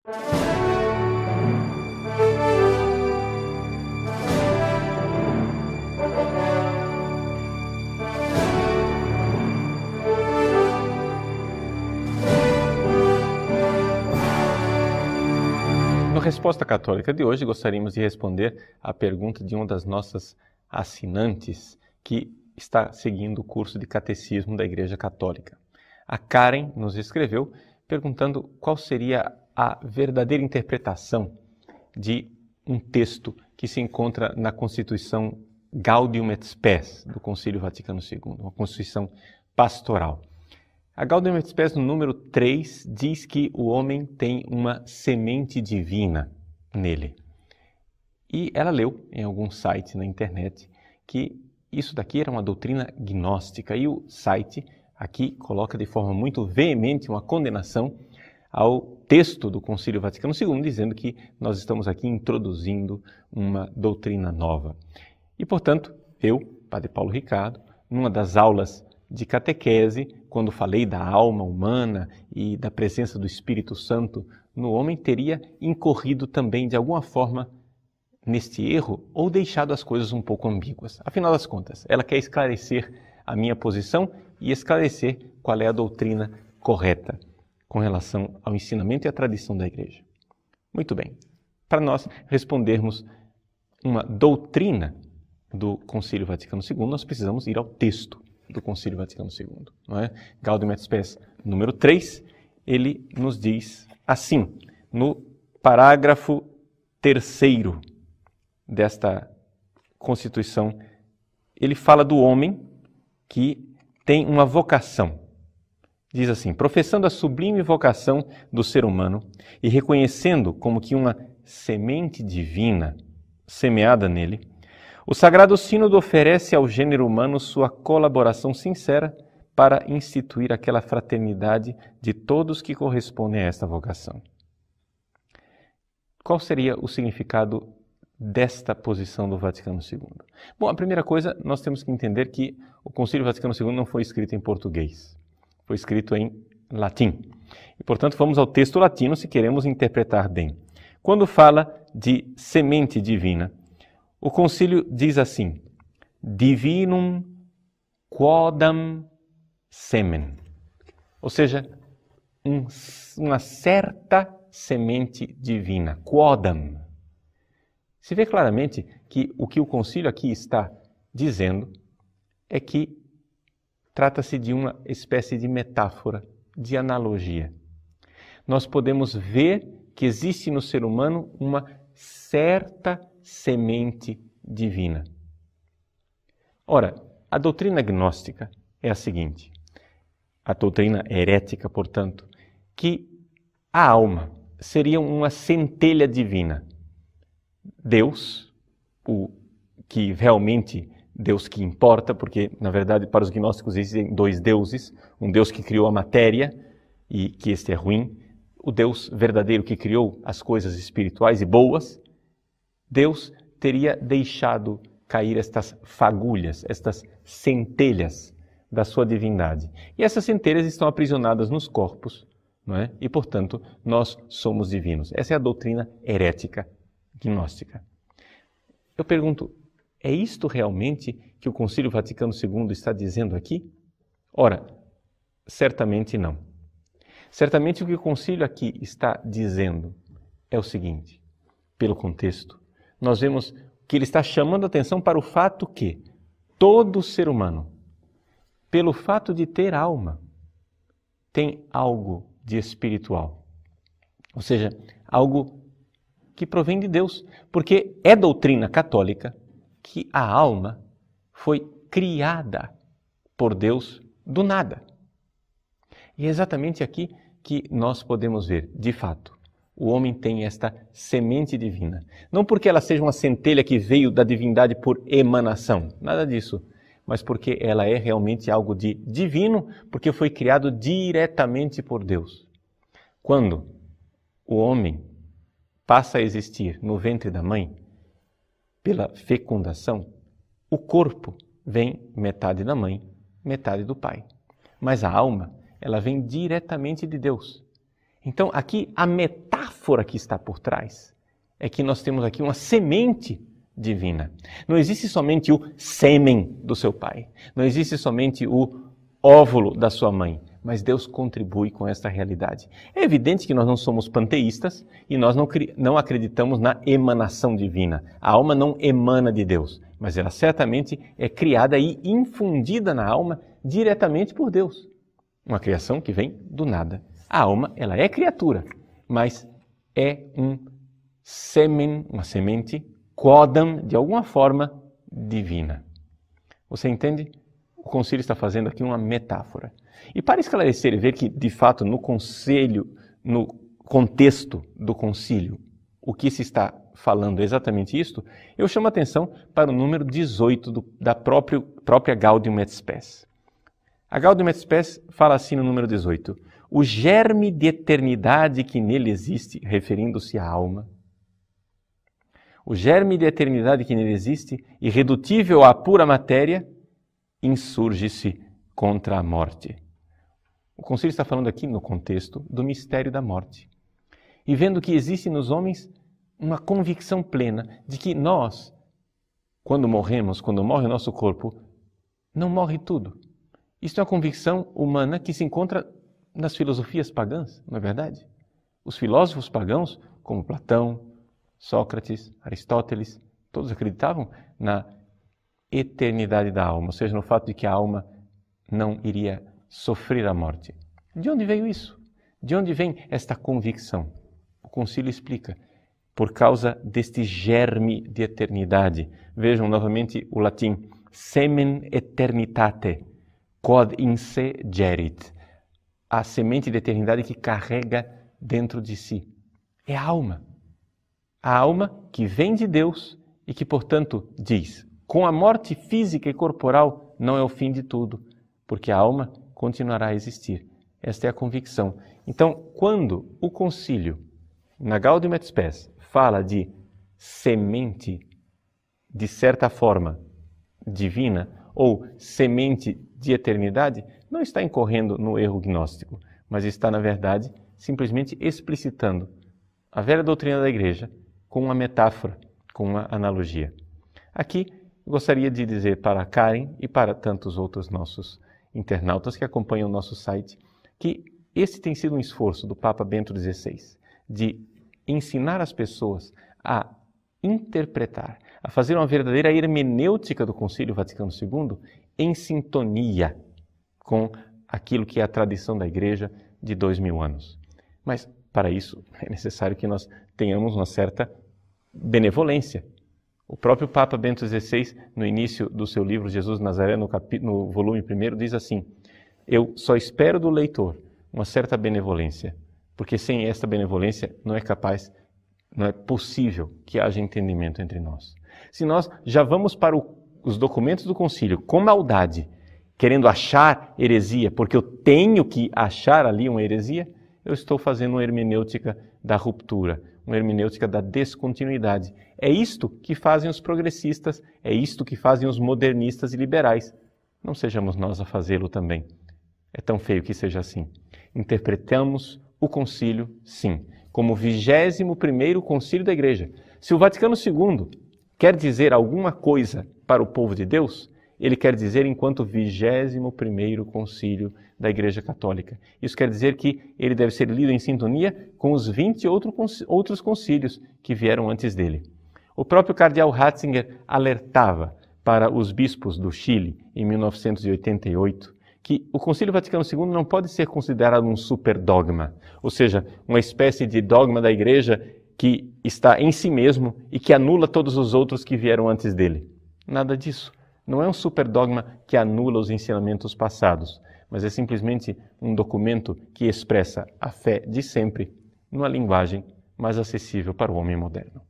Na Resposta Católica de hoje, gostaríamos de responder à pergunta de uma das nossas assinantes que está seguindo o curso de Catecismo da Igreja Católica. A Karen nos escreveu perguntando qual seria a verdadeira interpretação de um texto que se encontra na Constituição Gaudium et Spes do Concílio Vaticano II, uma Constituição pastoral. A Gaudium et Spes, no número 3, diz que o homem tem uma semente divina nele. E ela leu em algum site na internet que isso daqui era uma doutrina gnóstica. E o site aqui coloca de forma muito veemente uma condenação ao texto do Concílio Vaticano II, dizendo que nós estamos aqui introduzindo uma doutrina nova. E, portanto, eu, Padre Paulo Ricardo, numa das aulas de catequese, quando falei da alma humana e da presença do Espírito Santo no homem, teria incorrido também de alguma forma neste erro ou deixado as coisas um pouco ambíguas. Afinal das contas, ela quer esclarecer a minha posição e esclarecer qual é a doutrina correta com relação ao ensinamento e à tradição da Igreja. Muito bem, para nós respondermos uma doutrina do Concílio Vaticano II, nós precisamos ir ao texto do Concílio Vaticano II, não é? Gaudium et Spes, número 3, ele nos diz assim, no parágrafo 3º desta Constituição, ele fala do homem que tem uma vocação. Diz assim, professando a sublime vocação do ser humano e reconhecendo como que uma semente divina semeada nele, o Sagrado Sínodo oferece ao gênero humano sua colaboração sincera para instituir aquela fraternidade de todos que correspondem a esta vocação. Qual seria o significado desta posição do Vaticano II? Bom, a primeira coisa, nós temos que entender que o Concílio Vaticano II não foi escrito em português, foi escrito em latim. E, portanto, vamos ao texto latino se queremos interpretar bem. Quando fala de semente divina, o concílio diz assim, divinum quodam semen, ou seja, uma certa semente divina, quodam. Se vê claramente que o concílio aqui está dizendo é que trata-se de uma espécie de metáfora, de analogia. Nós podemos ver que existe no ser humano uma certa semente divina. Ora, a doutrina gnóstica é a seguinte, a doutrina herética, portanto, que a alma seria uma centelha divina. Deus, o que realmente Deus que importa, porque na verdade para os gnósticos existem dois deuses, um Deus que criou a matéria e que este é ruim, o Deus verdadeiro que criou as coisas espirituais e boas. Deus teria deixado cair estas fagulhas, estas centelhas da sua divindade. E essas centelhas estão aprisionadas nos corpos, não é? E, portanto, nós somos divinos. Essa é a doutrina herética, gnóstica. Eu pergunto, é isto realmente que o Concílio Vaticano II está dizendo aqui? Ora, certamente não. Certamente o que o concílio aqui está dizendo é o seguinte, pelo contexto, nós vemos que ele está chamando a atenção para o fato que todo ser humano, pelo fato de ter alma, tem algo de espiritual. Ou seja, algo que provém de Deus. Porque é doutrina católica que a alma foi criada por Deus do nada. E é exatamente aqui que nós podemos ver, de fato, o homem tem esta semente divina. Não porque ela seja uma centelha que veio da divindade por emanação, nada disso, mas porque ela é realmente algo de divino, porque foi criado diretamente por Deus. Quando o homem passa a existir no ventre da mãe, pela fecundação, o corpo vem metade da mãe, metade do pai. Mas a alma, ela vem diretamente de Deus. Então, aqui, a metáfora que está por trás é que nós temos aqui uma semente divina. Não existe somente o sêmen do seu pai, não existe somente o óvulo da sua mãe, mas Deus contribui com esta realidade. É evidente que nós não somos panteístas e nós não acreditamos na emanação divina. A alma não emana de Deus, mas ela certamente é criada e infundida na alma diretamente por Deus. Uma criação que vem do nada. A alma, ela é criatura, mas é um sêmen, uma semente, quodam, de alguma forma, divina. Você entende? O concílio está fazendo aqui uma metáfora. E para esclarecer e ver que, de fato, no contexto do concílio, o que se está falando é exatamente isto, eu chamo a atenção para o número 18 da própria Gaudium et Spes. A Gaudium et Spes fala assim no número 18, o germe de eternidade que nele existe, referindo-se à alma, o germe de eternidade que nele existe, irredutível à pura matéria, insurge-se contra a morte. O concílio está falando aqui no contexto do mistério da morte. E vendo que existe nos homens uma convicção plena de que nós, quando morremos, quando morre o nosso corpo, não morre tudo. Isso é uma convicção humana que se encontra nas filosofias pagãs, não é verdade? Os filósofos pagãos, como Platão, Sócrates, Aristóteles, todos acreditavam na eternidade da alma, ou seja, no fato de que a alma não iria sofrer a morte. De onde veio isso? De onde vem esta convicção? O concílio explica. Por causa deste germe de eternidade. Vejam novamente o latim. Semen eternitate, quod in se gerit. A semente de eternidade que carrega dentro de si. É a alma. A alma que vem de Deus e que, portanto, diz, com a morte física e corporal não é o fim de tudo, porque a alma continuará a existir. Esta é a convicção. Então, quando o concílio, na Gaudium et Spes, fala de semente, de certa forma, divina, ou semente de eternidade, não está incorrendo no erro gnóstico, mas está, na verdade, simplesmente explicitando a velha doutrina da Igreja com uma metáfora, com uma analogia. Aqui, gostaria de dizer para a Karen e para tantos outros nossos internautas que acompanham o nosso site, que esse tem sido um esforço do Papa Bento XVI, de ensinar as pessoas a interpretar, a fazer uma verdadeira hermenêutica do Concílio Vaticano II em sintonia com aquilo que é a tradição da Igreja de 2000 anos. Mas, para isso, é necessário que nós tenhamos uma certa benevolência. O próprio Papa Bento XVI, no início do seu livro Jesus Nazaré, no volume 1, diz assim, eu só espero do leitor uma certa benevolência, porque sem esta benevolência não é possível que haja entendimento entre nós. Se nós já vamos para os documentos do concílio com maldade, querendo achar heresia, porque eu tenho que achar ali uma heresia, eu estou fazendo uma hermenêutica da ruptura, uma hermenêutica da descontinuidade. É isto que fazem os progressistas, é isto que fazem os modernistas e liberais. Não sejamos nós a fazê-lo também. É tão feio que seja assim. Interpretamos o concílio, sim, como o 21º concílio da Igreja. Se o Vaticano II quer dizer alguma coisa para o povo de Deus, ele quer dizer enquanto 21º concílio da Igreja Católica. Isso quer dizer que ele deve ser lido em sintonia com os 20 outros concílios que vieram antes dele. O próprio cardeal Ratzinger alertava para os bispos do Chile, em 1988, que o Concílio Vaticano II não pode ser considerado um superdogma, ou seja, uma espécie de dogma da Igreja que está em si mesmo e que anula todos os outros que vieram antes dele. Nada disso. Não é um superdogma que anula os ensinamentos passados, mas é simplesmente um documento que expressa a fé de sempre numa linguagem mais acessível para o homem moderno.